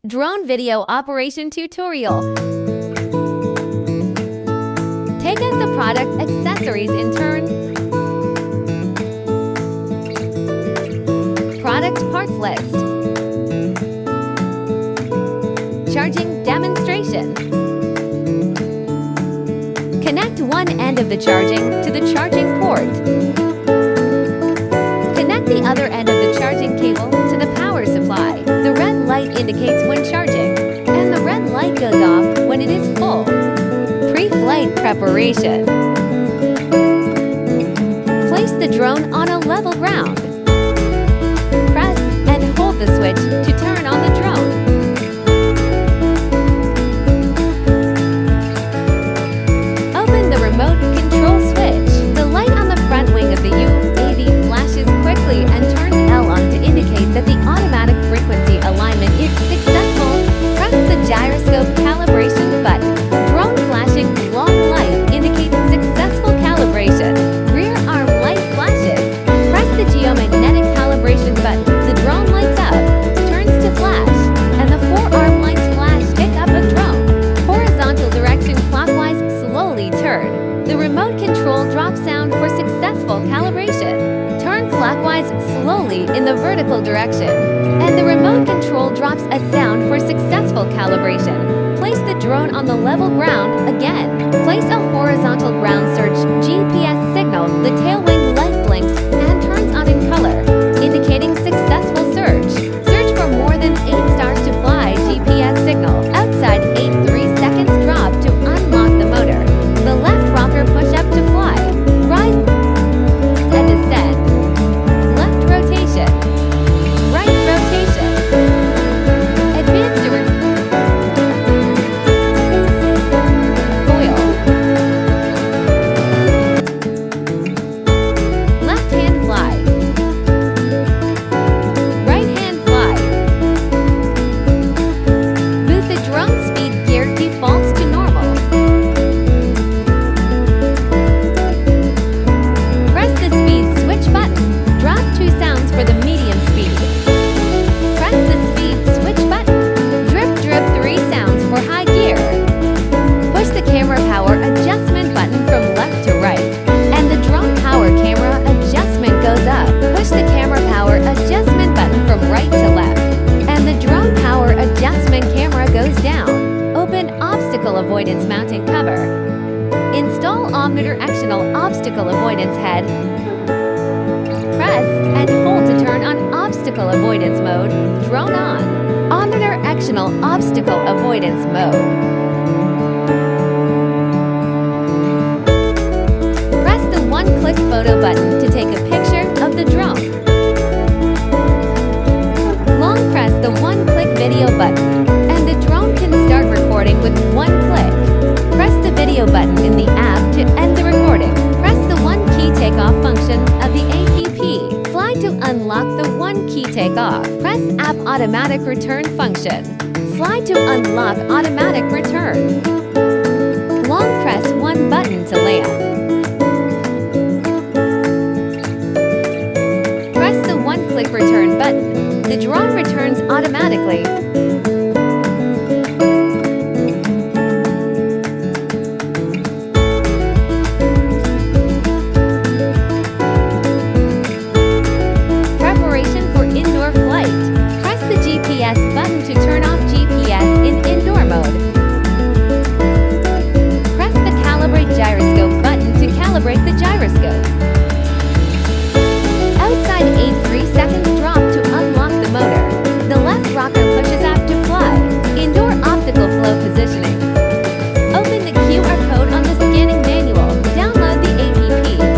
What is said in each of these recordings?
Drone Video Operation Tutorial. Take out the product accessories in turn. Product parts list. Charging demonstration. Connect one end of the charging to the charging port. Connect the other end of the charging cable to the power supply. The red light indicates when charging, and the red light goes off when it is full. Pre-flight preparation. Place the drone on a level ground. Press and hold the switch to turn on the drone. Open the remote control switch. The light on the front wing of the UAV flashes quickly and turns L on to indicate that the automatic frequency alignment is successful. Press the gyroscope calibration button. Drone flashing long light indicates successful calibration. Rear arm light flashes. Press the geomagnetic calibration button. The drone lights up, turns to flash, and the forearm lights flash pick up a drone. Horizontal direction clockwise slowly turn. The remote control drops sound for successful calibration. Turn clockwise slowly in the vertical direction, and the remote control drops a sound for successful calibration. Place the drone on the level ground again. Place a horizontal ground search GPS signal. The tail wing light blinks and turns on in color, indicating successful search. Search for more than 8 stars to fly GPS signal. Outside 8 3-seconds drop to unlock the motor. The left rocker push up to fly. Rise and descend. Left rotation. Right rotation. Advance to coil. Left hand fly. Right hand fly. Boost the drone speed gear defaults to normal. Press the speed switch button. Drop 2 sounds for the medium speed. Press the speed switch button. Drip drip 3 sounds for high gear. Push the camera power adjustment button from left to right, and the drone power camera adjustment goes up. Push the camera power adjustment button from right to left, and the drone power adjustment camera goes down. Open obstacle avoidance mounting cover. Install omnidirectional obstacle avoidance head. Press and hold to turn on obstacle avoidance mode. Drone on. Omnidirectional obstacle avoidance mode. Press the one-click photo button to take a picture of the drone. Long press the one-click video button, and the drone can start recording with one click. Press the video button in the app to end the recording. Press the one-key takeoff function of the app. Fly to unlock the one-key takeoff. Press app automatic return function. Fly to unlock automatic return. Long press one button to land. Press the one-click return button. The drone returns automatically. Preparation for indoor flight. Press the GPS button to turn off GPS in indoor mode. Press the calibrate gyroscope button to calibrate the gyroscope. Outside 8 3-seconds drop to unlock the motor. The left rocker pushes up to fly. Indoor optical flow positioning. Open the QR code on the scanning manual. Download the app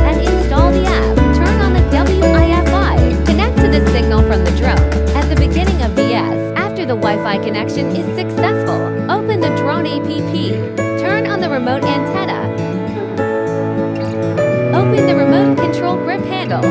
and install the app. Turn on the Wi-Fi. Connect to the signal from the drone at the beginning of VS. After the Wi-Fi connection is successful, open the drone app. Turn on the remote antenna. Open the remote control grip handle.